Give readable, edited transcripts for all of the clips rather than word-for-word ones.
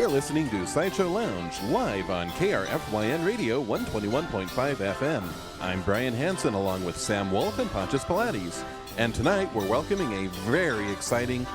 listening to SideShow Lounge, live on KRFYN Radio 121.5 FM. I'm Brian Hansen, along with Sam Wolf and Pontius Pilates. And tonight, we're welcoming a very exciting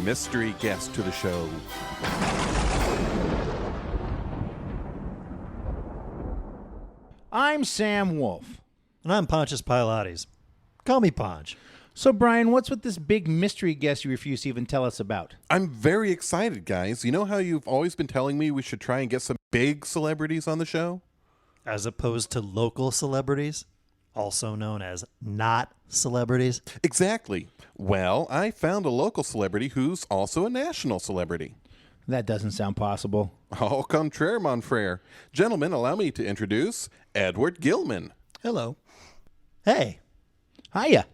mystery guest to the show. I'm Sam Wolf. And I'm Pontius Pilates. Call me Ponch. So, Brian, what's with this big mystery guest you refuse to even tell us about? I'm very excited, guys. You know how you've always been telling me we should try and get some big celebrities on the show? As opposed to local celebrities, also known as not celebrities. Exactly. Well, I found a local celebrity who's also a national celebrity. That doesn't sound possible. Au contraire, mon frere. Gentlemen, allow me to introduce Edward Gilman. Hello. Hey. Hiya.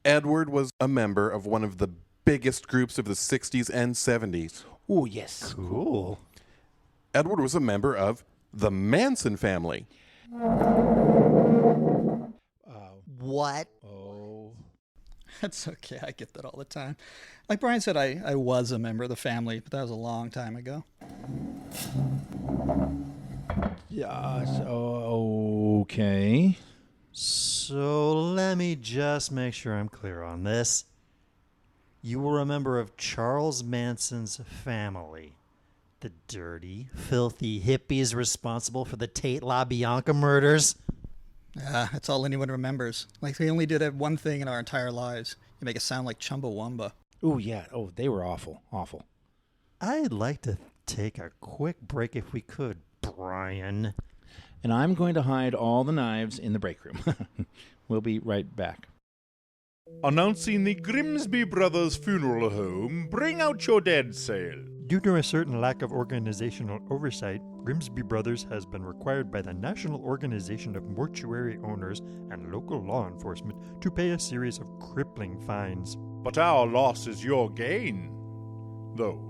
Edward was a member of one of the biggest groups of the 60s and 70s. Oh, yes. Cool. Edward was a member of the Manson family. What? Oh. That's okay. I get that all the time. Like Brian said, I was a member of the family, but that was a long time ago. Yes. Okay. So let me just make sure I'm clear on this. You were a member of Charles Manson's family. The dirty, filthy hippies responsible for the Tate LaBianca murders. That's all anyone remembers. Like they only did one thing in our entire lives. You make it sound like Chumbawamba. Oh, yeah. Oh, they were awful. Awful. I'd like to take a quick break if we could, Brian. And I'm going to hide all the knives in the break room. We'll be right back. Announcing the Grimsby Brothers Funeral Home, bring out your dead sale. Due to a certain lack of organizational oversight, Grimsby Brothers has been required by the National Organization of Mortuary Owners and local law enforcement to pay a series of crippling fines. But our loss is your gain. Though,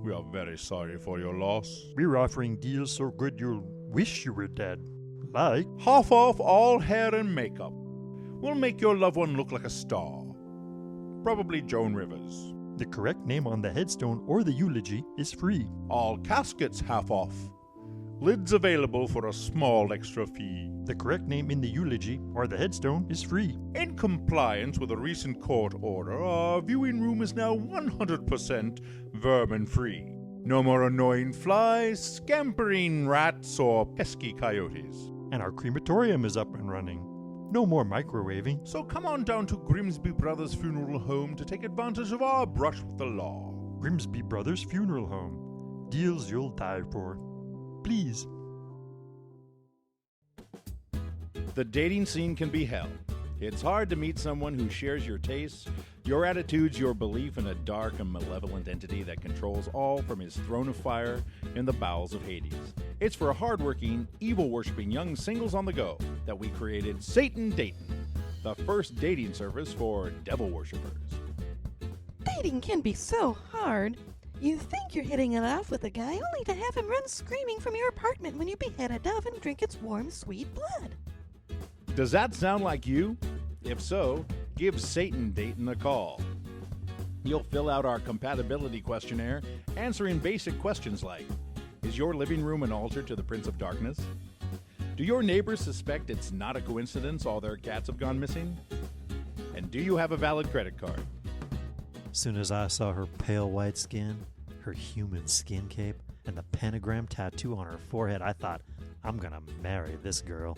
we are very sorry for your loss. We're offering deals so good you'll wish you were dead. Like Half off all hair and makeup. We'll make your loved one look like a star. Probably Joan Rivers. the correct name on the headstone or the eulogy is free. All caskets half off. Lids available for a small extra fee. The correct name in the eulogy or the headstone is free. In compliance with a recent court order, our viewing room is now 100% vermin-free. No more annoying flies, scampering rats, or pesky coyotes. And our crematorium is up and running. No more microwaving. So come on down to Grimsby Brothers Funeral Home to take advantage of our brush with the law. Grimsby Brothers Funeral Home. Deals you'll die for. Please. The dating scene can be hell. It's hard to meet someone who shares your tastes, your attitudes, your belief in a dark and malevolent entity that controls all from his throne of fire in the bowels of Hades. It's for hardworking, evil-worshipping young singles on the go that we created Satan Datin', the first dating service for devil worshippers. Dating can be so hard. You think you're hitting it off with a guy only to have him run screaming from your apartment when you behead a dove and drink its warm, sweet blood. Does that sound like you? If so, give Satan Datin' a call. You'll fill out our compatibility questionnaire, answering basic questions like, is your living room an altar to the Prince of Darkness? Do your neighbors suspect it's not a coincidence all their cats have gone missing? And do you have a valid credit card? Soon as I saw her pale white skin, her human skin cape, and the pentagram tattoo on her forehead, I thought, I'm gonna marry this girl.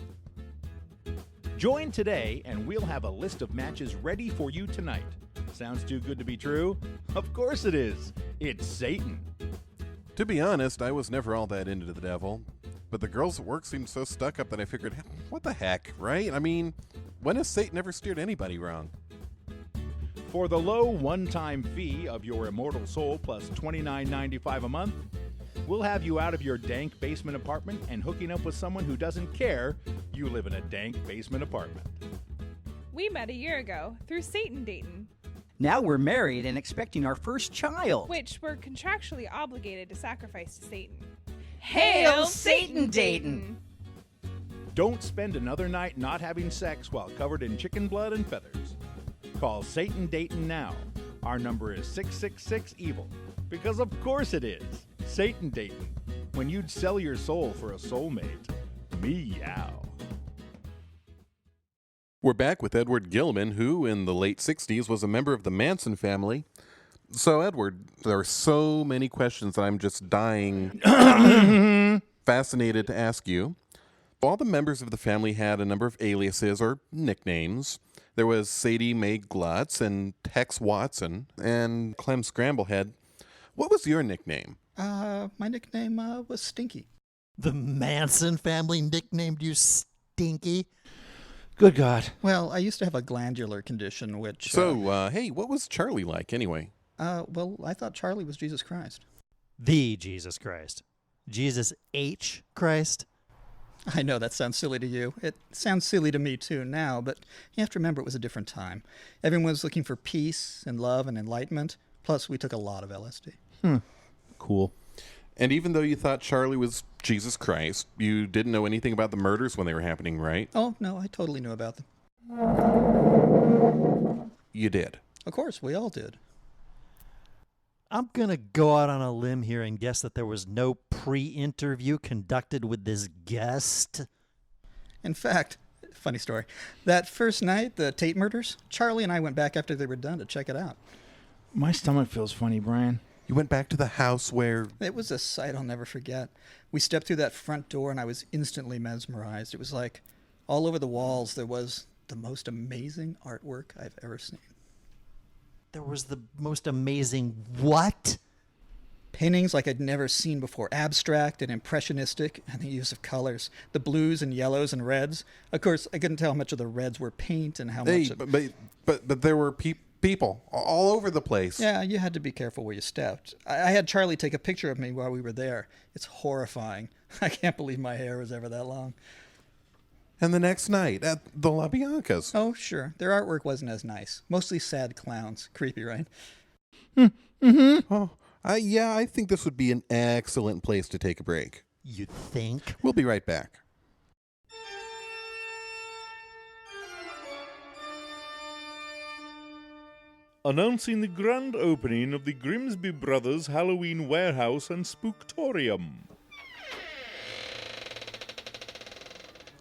Join today and we'll have a list of matches ready for you tonight. Sounds too good to be true? Of course it is. It's Satan. To be honest, I was never all that into the devil, but the girls at work seemed so stuck up that I figured, what the heck, right? I mean, when has Satan ever steered anybody wrong? For the low one-time fee of your immortal soul plus $29.95 a month, we'll have you out of your dank basement apartment and hooking up with someone who doesn't care you live in a dank basement apartment. We met a year ago through Satan Datin', Now we're married and expecting our first child. which we're contractually obligated to sacrifice to Satan. Hail Satan Datin'! Don't spend another night not having sex while covered in chicken blood and feathers. Call Satan Datin' now. Our number is 666-EVIL. Because of course it is. Satan dating, when you'd sell your soul for a soulmate. Meow. We're back with Edward Gilman, who in the late 60s was a member of the Manson family. So, Edward, there are so many questions that I'm just dying, fascinated to ask you. All the members of the family had a number of aliases or nicknames. There was Sadie Mae Glutz and Tex Watson and Clem Scramblehead. What was your nickname? My nickname was Stinky. The Manson family nicknamed you Stinky? Good God. Well, I used to have a glandular condition, which... Hey, what was Charlie like anyway? Well, I thought Charlie was Jesus Christ. The Jesus Christ. Jesus H. Christ? I know that sounds silly to you. It sounds silly to me too now, but you have to remember it was a different time. Everyone was looking for peace and love and enlightenment. Plus, we took a lot of LSD. Cool. And even though you thought Charlie was Jesus Christ, you didn't know anything about the murders when they were happening, right? Oh, no, I totally knew about them. You did. Of course, we all did. I'm going to go out on a limb here and guess that there was no pre-interview conducted with this guest. In fact, funny story, that first night, the Tate murders, Charlie and I went back after they were done to check it out. My stomach feels funny, Brian. You went back to the house where... It was a sight I'll never forget. We stepped through that front door and I was instantly mesmerized. It was like all over the walls there was the most amazing artwork I've ever seen. There was the most amazing what? Paintings like I'd never seen before, abstract and impressionistic, and the use of colors, the blues and yellows and reds. Of course, I couldn't tell how much of the reds were paint and how much of... But there were people all over the place. Yeah, you had to be careful where you stepped. I had Charlie take a picture of me while we were there. It's horrifying. I can't believe my hair was ever that long. And the next night at the La Bianca's. Oh, sure. Their artwork wasn't as nice. Mostly sad clowns. Creepy, right? Oh, yeah, I think this would be an excellent place to take a break. You think? We'll be right back. Announcing the grand opening of the Grimsby Brothers Halloween Warehouse and Spooktorium.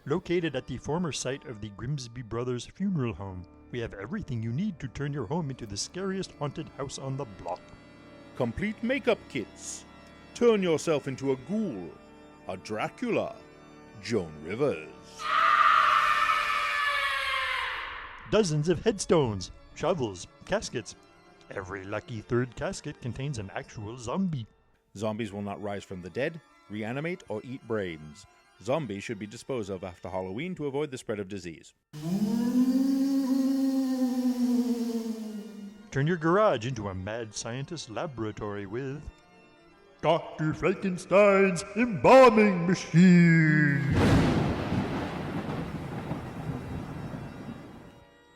Located at the former site of the Grimsby Brothers Funeral Home, we have everything you need to turn your home into the scariest haunted house on the block. Complete makeup kits. Turn yourself into a ghoul, a Dracula, Joan Rivers. Dozens of headstones, shovels, caskets. Every lucky third casket contains an actual zombie. Zombies will not rise from the dead, reanimate, or eat brains. Zombies should be disposed of after Halloween to avoid the spread of disease. Turn your garage into a mad scientist laboratory with Dr. Frankenstein's embalming machine.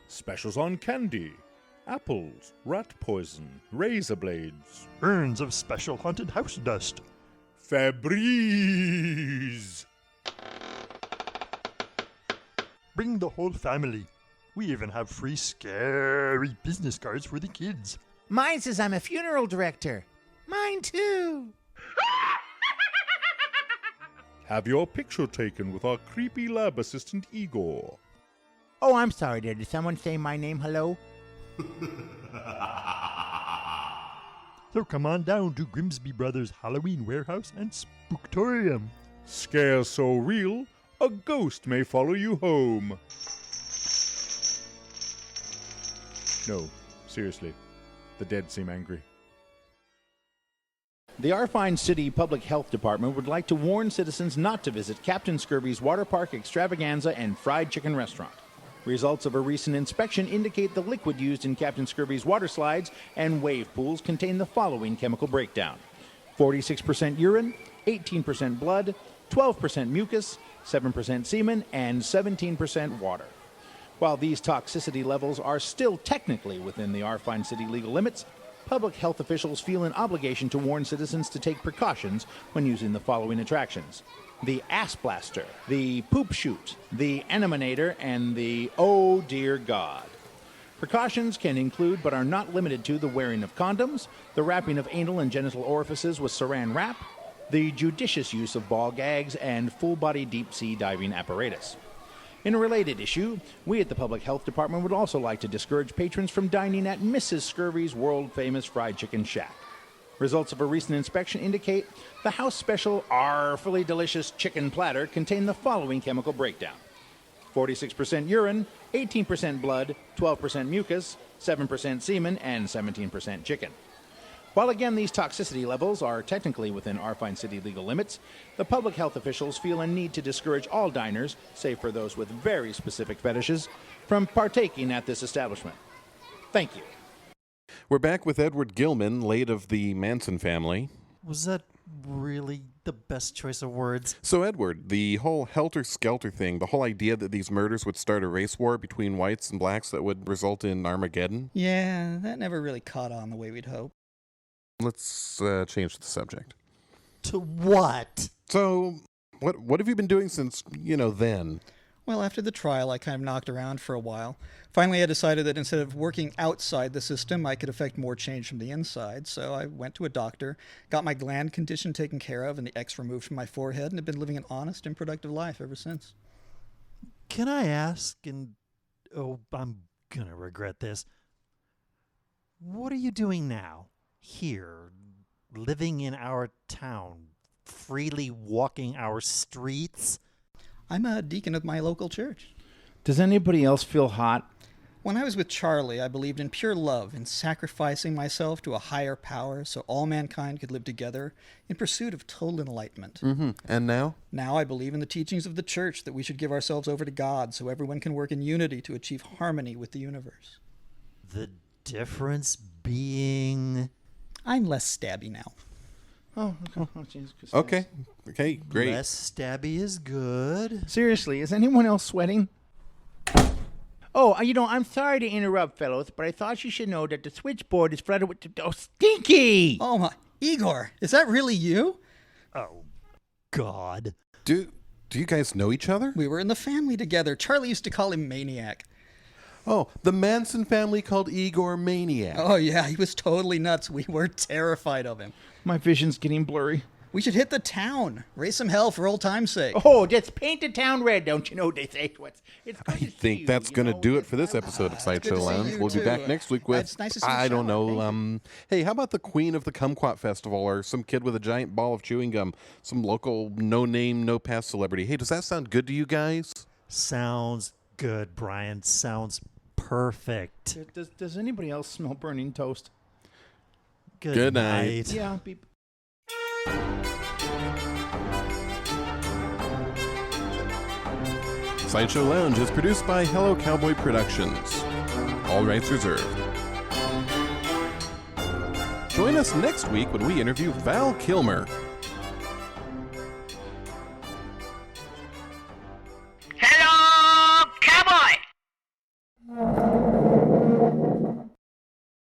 Specials on candy, apples, rat poison, razor blades, Urns of special haunted house dust. Febreze. Bring the whole family. We even have free scary business cards for the kids. Mine says I'm a funeral director. Mine too. Have your picture taken with our creepy lab assistant Igor. Oh, I'm sorry, dear. Did someone say my name? Hello? So come on down to Grimsby Brothers Halloween Warehouse and Spooktorium. Scare so real, a ghost may follow you home. No, seriously. The dead seem angry. The Arfine City Public Health Department would like to warn citizens not to visit Captain Scurvy's Water Park Extravaganza and Fried Chicken Restaurant. Results of a recent inspection indicate the liquid used in Captain Scurvy's water slides and wave pools contain the following chemical breakdown: 46% urine, 18% blood, 12% mucus, 7% semen, and 17% water. While these toxicity levels are still technically within the Arfine City legal limits, public health officials feel an obligation to warn citizens to take precautions when using the following attractions: the Ass Blaster, the Poop Chute, the Animator, and the Oh Dear God. Precautions can include but are not limited to the wearing of condoms, the wrapping of anal and genital orifices with saran wrap, the judicious use of ball gags, and full-body deep-sea diving apparatus. In a related issue, we at the Public Health Department would also like to discourage patrons from dining at Mrs. Scurvy's world-famous fried chicken shack. Results of a recent inspection indicate the house special fully delicious chicken platter contained the following chemical breakdown: 46% urine, 18% blood, 12% mucus, 7% semen, and 17% chicken. While again these toxicity levels are technically within our fine city legal limits, the public health officials feel a need to discourage all diners, save for those with very specific fetishes, from partaking at this establishment. Thank you. We're back with Edward Gilman, late of the Manson family. Was that really the best choice of words? So, Edward, the whole helter-skelter thing, the whole idea that these murders would start a race war between whites and blacks that would result in Armageddon? Yeah, that never really caught on the way we'd hoped. Let's change the subject. To what? So, what have you been doing since, then? Well, after the trial, I kind of knocked around for a while. Finally, I decided that instead of working outside the system, I could effect more change from the inside. So I went to a doctor, got my gland condition taken care of, and the X removed from my forehead, and have been living an honest and productive life ever since. Can I ask, I'm gonna regret this, what are you doing now? Here, living in our town, freely walking our streets? I'm a deacon of my local church. Does anybody else feel hot? When I was with Charlie, I believed in pure love, in sacrificing myself to a higher power so all mankind could live together in pursuit of total enlightenment. Mm-hmm. And now? Now I believe in the teachings of the church that we should give ourselves over to God so everyone can work in unity to achieve harmony with the universe. The difference being... I'm less stabby now. Okay, great. Less stabby is good. Seriously, is anyone else sweating? Oh, I'm sorry to interrupt, fellows, but I thought you should know that the switchboard is flooded with... Oh, stinky! Oh, my... Igor, is that really you? Oh, God. Do you guys know each other? We were in the family together. Charlie used to call him Maniac. Oh, the Manson family called Igor Maniac. Oh, yeah, he was totally nuts. We were terrified of him. My vision's getting blurry. We should hit the town. Raise some hell for old time's sake. Oh, just paint the town red, don't you know? They say I think that's going to do it for this episode of SideShow Lounge. We'll be back next week with, It's nice to see you, I don't Charlotte. know, hey, how about the Queen of the Kumquat Festival or some kid with a giant ball of chewing gum, some local no-name, no-pass celebrity? Hey, does that sound good to you guys? Sounds good, Brian. Sounds perfect. Does anybody else smell burning toast? Good night. Yeah, beep. SideShow Lounge is produced by Hello Cowboy Productions. All rights reserved. Join us next week when we interview Val Kilmer,